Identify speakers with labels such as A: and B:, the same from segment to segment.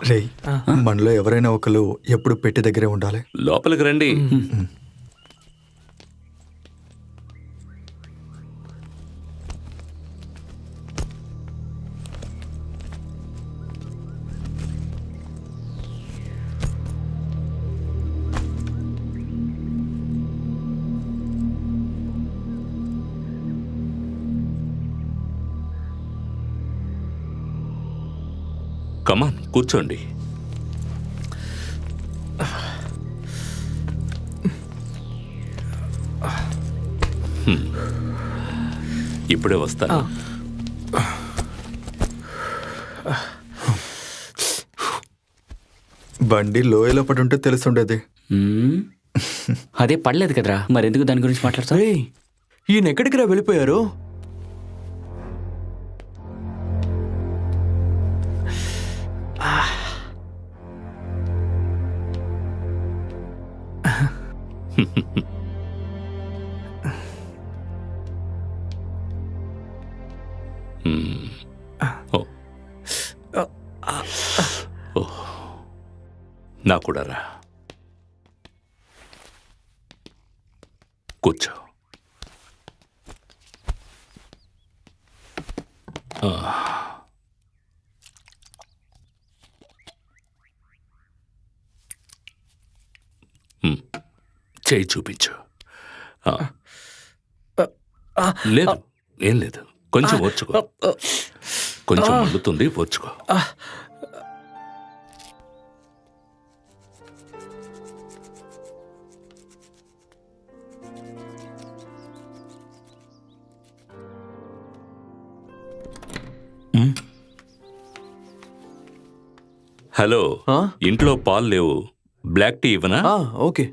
A: రేయ్, మనలో ఎవరైనా ఒకరు ఎప్పుడు పెట్టి దగ్గరే ఉండాలి.
B: లోపలికి రండి. కమాన్, కూర్చోండి. ఇప్పుడే వస్తాను.
A: బండి లోయలో పడి ఉంటే తెలుసుండేది.
C: అదే పడలేదు కదరా, మరెందుకు దాని గురించి మాట్లాడతా?
D: ఈయన ఎక్కడికి రా వెళ్ళిపోయారు?
B: నా కూడా రా, కూర్చో. చేయి చూపించు. లేదు, ఏం లేదు, కొంచెం ఓర్చుకో, కొంచెం మండుతుంది, ఓర్చుకో. హలో, ఇంట్లో పాలు లేవు, బ్లాక్ టీ ఇవ్వనా?
D: ఓకే.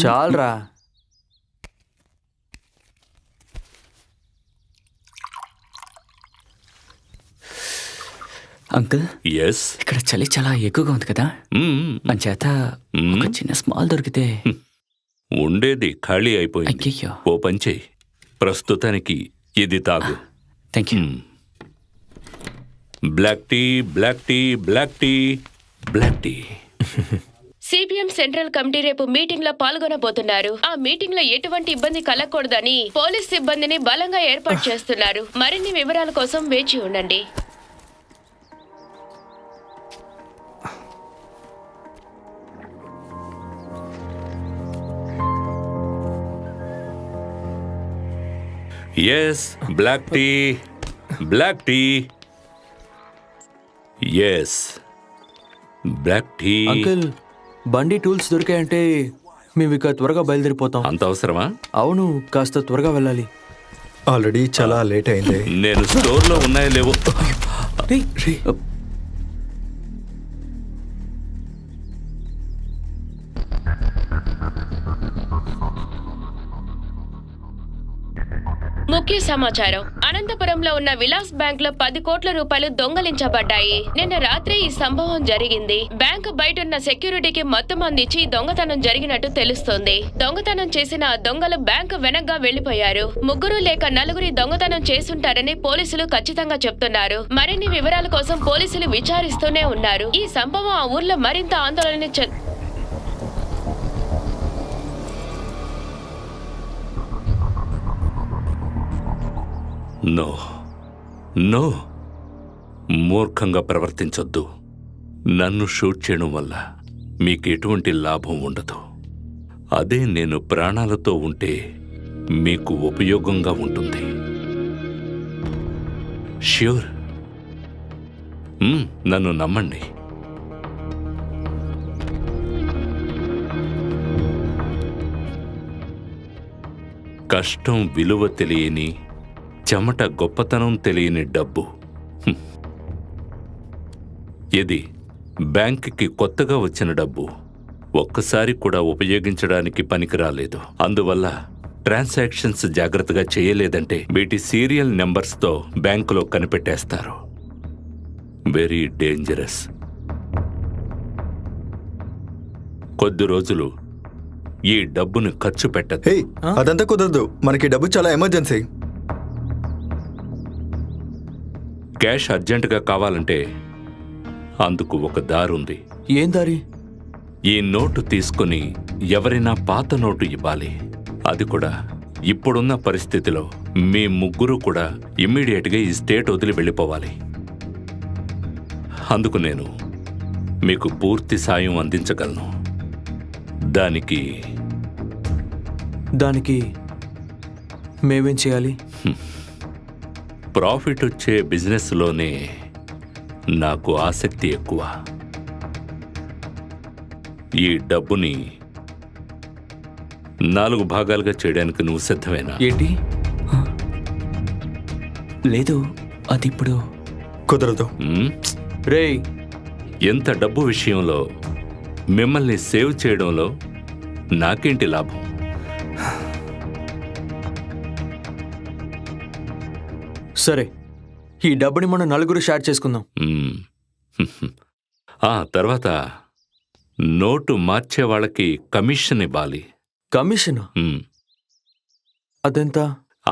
D: చాలరా.
C: Uncle,
B: yes.
C: ఇక్కడ చలి చాలా ఎక్కువగా ఉంది కదా, అంచేత ఒక చిన్న స్మాల్ దొరికితే.
B: ఉండేది ఖాళీ అయిపోయింది.
C: అయ్యయ్యో.
B: ఓ పని చెయ్యి, ప్రస్తుతానికి ఇది తాగు.
C: Thank you.
B: Black tea, black tea, black tea, black tea.
E: CPM central committee రేపు మీటింగ్ లో పాల్గొనబోతున్నారు. ఆ మీటింగ్ లో ఎటువంటి ఇబ్బంది కలగకూడదని పోలీస్ సిబ్బందిని బలంగా ఏర్పాటు చేస్తున్నారు. మరిన్ని వివరాల కోసం వేచి ఉండండి.
B: Yes, black tea, black tea, yes, black tea.
D: Uncle, బండి టూల్స్ దొరికాయంటే మేము ఇక త్వరగా బయలుదేరిపోతాం.
B: అంత అవసరమా?
D: అవును, కాస్త త్వరగా వెళ్ళాలి.
A: ఆల్రెడీ చాలా లేట్ అయింది.
B: నేను స్టోర్లో ఉన్నాయో లేవో.
E: ముఖ్య సమాచారం. అనంతపురంలో ఉన్న విలాస్ బ్యాంక్ లో 10 కోట్ల రూపాయలు దొంగలించబడ్డాయి. నిన్న రాత్రి ఈ సంభవం జరిగింది. బ్యాంకు బయటున్న సెక్యూరిటీకి మొత్తం అందించి దొంగతనం జరిగినట్టు తెలుస్తోంది. దొంగతనం చేసిన ఆ దొంగలు బ్యాంకు వెనక్గా వెళ్లిపోయారు. 3 లేక 4 దొంగతనం చేసుంటారని పోలీసులు ఖచ్చితంగా చెప్తున్నారు. మరిన్ని వివరాల కోసం పోలీసులు విచారిస్తూనే ఉన్నారు. ఈ సంభవం ఆ ఊర్లో మరింత ఆందోళన
B: నో నో, మూర్ఖంగా ప్రవర్తించొద్దు. నన్ను షూట్ చేయడం వల్ల మీకు ఎటువంటి లాభం ఉండదు. అదే నేను ప్రాణాలతో ఉంటే మీకు ఉపయోగంగా ఉంటుంది. ష్యూర్, నన్ను నమ్మండి. కష్టం విలువ తెలియని, చెమట గొప్పతనం తెలియని డబ్బు. ఇది బ్యాంకుకి కొత్తగా వచ్చిన డబ్బు. ఒక్కసారి కూడా ఉపయోగించడానికి పనికిరాలేదు. అందువల్ల ట్రాన్సాక్షన్స్ జాగ్రత్తగా చేయలేదంటే వీటి సీరియల్ నెంబర్స్తో బ్యాంకులో కనిపెట్టేస్తారు. Very dangerous. కొద్ది రోజులు ఈ డబ్బును ఖర్చు పెట్టదు.
A: హే, అదంతా కుదరదు. మనకి డబ్బు చాలా ఎమర్జెన్సీ.
B: క్యాష్ అర్జెంటుగా కావాలంటే అందుకు ఒక దారుంది.
D: ఏం దారి?
B: ఈ నోటు తీసుకుని ఎవరైనా పాత నోటు ఇవ్వాలి. అది కూడా ఇప్పుడున్న పరిస్థితిలో మీ ముగ్గురు కూడా ఇమ్మీడియట్గా ఈ స్టేట్ వదిలి వెళ్ళిపోవాలి. అందుకు నేను మీకు పూర్తి సాయం అందించగలను.
D: దానికి మేమేం చేయాలి?
B: ప్రాఫిట్ వచ్చే బిజినెస్లోనే నాకు ఆసక్తి ఎక్కువ. ఈ డబ్బుని 4 భాగాలుగా చేయడానికి నువ్వు సిద్ధమేనా?
D: ఏంటి?
C: లేదు, అది ఇప్పుడు
A: కుదరదు.
D: రేయ్,
B: ఎంత డబ్బు విషయంలో మిమ్మల్ని సేవ్ చేయడంలో నాకేంటి లాభం?
D: సరే, ఈ డబ్బుని మనం 4 షేర్ చేసుకుందాం.
B: తర్వాత నోటు మార్చే వాళ్ళకి కమిషన్ ఇవ్వాలి.
D: కమిషన్?
B: మ్మ్.
D: అదెంత?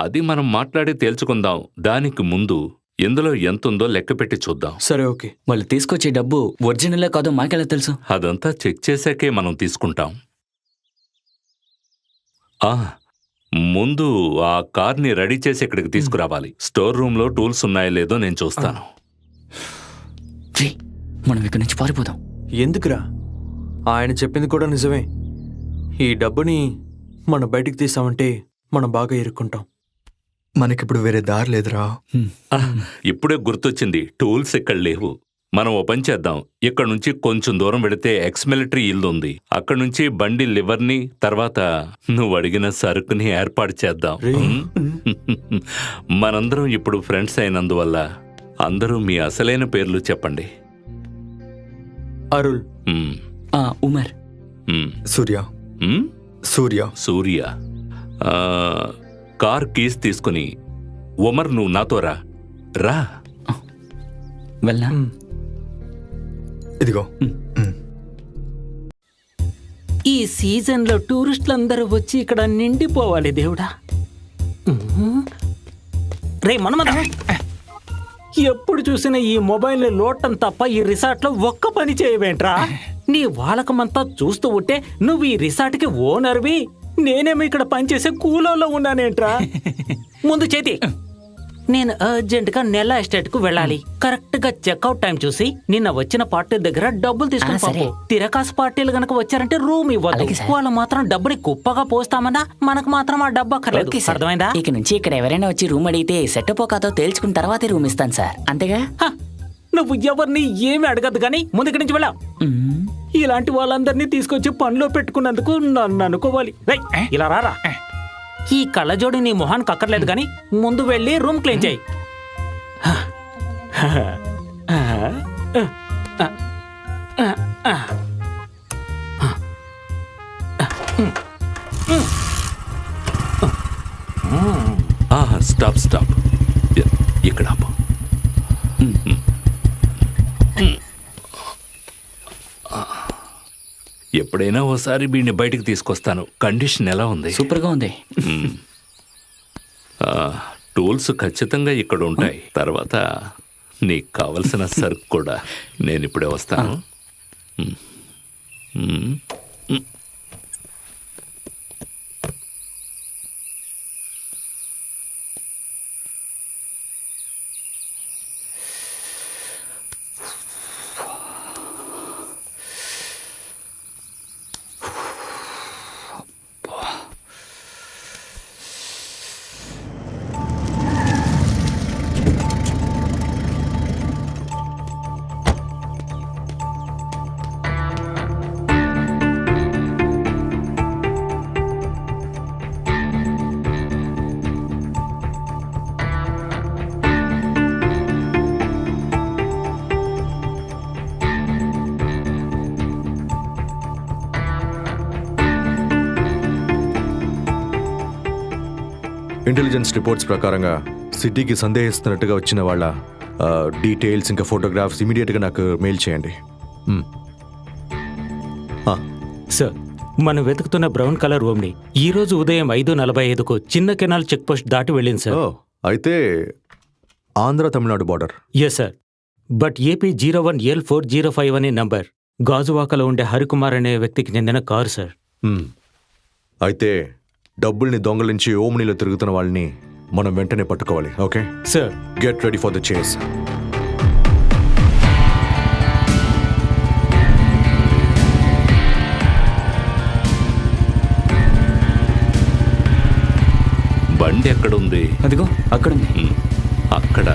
B: అది మనం మాట్లాడి తేల్చుకుందాం. దానికి ముందు ఇందులో ఎంతుందో లెక్క పెట్టి చూద్దాం.
D: సరే, ఓకే.
C: వాళ్ళు తీసుకొచ్చే డబ్బు ఒరిజినల్ కాదో మాకెలా తెలుసు?
B: అదంతా చెక్ చేశాకే మనం తీసుకుంటాం. ముందు ఆ కార్ని రెడీ చేసి ఇక్కడికి తీసుకురావాలి. స్టోర్ రూమ్లో టూల్స్ ఉన్నాయో లేదో నేను చూస్తాను.
C: ఛీ, మనం ఇక్కడి నుంచి పారిపోదాం.
D: ఎందుకురా? ఆయన చెప్పింది కూడా నిజమే. ఈ డబ్బుని మనం బయటికి తీసామంటే మనం బాగా ఇరుక్కుంటాం.
A: మనకిప్పుడు వేరే దారి లేదురా.
B: ఇప్పుడే గుర్తొచ్చింది, టూల్స్ ఇక్కడ లేవు. మనం ఓ పని చేద్దాం. ఇక్కడ నుంచి కొంచెం దూరం వెళితే ఎక్స్ మిలిటరీ ఇల్లు ఉంది. అక్కడ నుంచి బండి లివర్ని, తర్వాత నువ్వు అడిగిన సరుకుని ఏర్పాటు చేద్దాం. మనందరం ఇప్పుడు ఫ్రెండ్స్ అయినందువల్ల అందరూ మీ అసలైన పేర్లు చెప్పండి.
D: అరుల్.
C: ఉమర్.
A: సూర్య. సూర్య.
B: సూర్య. కార్ కీస్ తీసుకుని ఉమర్ నువ్వు నాతో రా. రా.
C: వెళ్ళా.
A: ఇదిగో.
F: ఈ సీజన్లో టూరిస్టులందరూ వచ్చి ఇక్కడ నిండిపోవాలి దేవుడా. రే మనమద, ఎప్పుడు చూసినా ఈ మొబైల్ లోటం తప్ప ఈ రిసార్ట్లో ఒక్క పని చేయవేంట్రా? నీ వాలకమంతా చూస్తూ ఉంటే నువ్వు ఈ రిసార్ట్కి ఓనర్వి, నేనేమో ఇక్కడ పనిచేసే కూలోలో ఉన్నానేంట్రా? ముందు చేతి. నేను అర్జెంటుగా నెల ఎస్టేట్కు వెళ్ళాలి. కరెక్ట్ గా చెక్అవుట్ టైం చూసి నిన్న వచ్చిన పార్టీ దగ్గర డబ్బులు తీసుకుని పంపు. తిరకాసు పార్టీలు గనక వచ్చారంటే రూమ్ ఇవ్వదు. వాళ్ళు మాత్రం డబ్బుని కుప్పగా పోస్తామన్నా మనకు మాత్రం ఆ డబ్బు అక్కర్లేదు. అర్థమైందా?
C: ఇక నుంచి ఇక్కడ ఎవరైనా వచ్చి రూమ్ అడిగితే సెటప్ కాదో తేల్చుకున్న తర్వాతే రూమ్ ఇస్తాను సార్. అంతేగా?
F: నువ్వు ఎవరిని ఏమి అడగద్దు గానీ ముందుకి నుంచి వెళ్ళావు. ఇలాంటి వాళ్ళందరినీ తీసుకొచ్చి పనిలో పెట్టుకున్నందుకు నన్ను అనుకోవాలి. ఇలా రారా. ఈ కళ్ళజోడి నీ మొహానికి అక్కర్లేదు గాని ముందు వెళ్ళి రూమ్ క్లీన్ చేయి.
B: Stop stop. ఇక్కడ ఆపు. ఎప్పుడైనా ఓసారి వీడిని బయటికి తీసుకొస్తాను. కండిషన్ ఎలా ఉంది?
C: సూపర్గా ఉంది.
B: టూల్స్ ఖచ్చితంగా ఇక్కడ ఉంటాయి. తర్వాత నీకు కావలసిన సరుకు కూడా. నేను ఇప్పుడే వస్తాను.
G: ఇంటెలిజెన్స్ రిపోర్ట్స్ ప్రకారంగా సిటీకి సందేహిస్తున్నట్టుగా వచ్చిన వాళ్ళ డీటెయిల్స్ ఇంకా ఫోటోగ్రాఫ్స్ ఇమీడియట్గా నాకు మెయిల్ చేయండి.
F: సార్ మనం వెతుకుతున్న బ్రౌన్ కలర్ ఓమ్ని ఈ రోజు ఉదయం 5:45కు చిన్న కెనాల్ చెక్ పోస్ట్ దాటి వెళ్ళింది సార్.
G: అయితే Andhra Tamil Nadu border.
F: Yes sir. But AP 01L405 అనే నంబర్ గాజువాకలో ఉండే హరికుమార్ అనే వ్యక్తికి చెందిన కారు సార్.
G: అయితే డబ్బుల్ని దొంగలించి ఓమ్నీలో తిరుగుతున్న వాళ్ళని మనం వెంటనే పట్టుకోవాలి. Okay
F: sir.
G: Get ready for the చేస్.
B: బండి ఎక్కడుంది?
C: అదిగో అక్కడుంది.
B: అక్కడ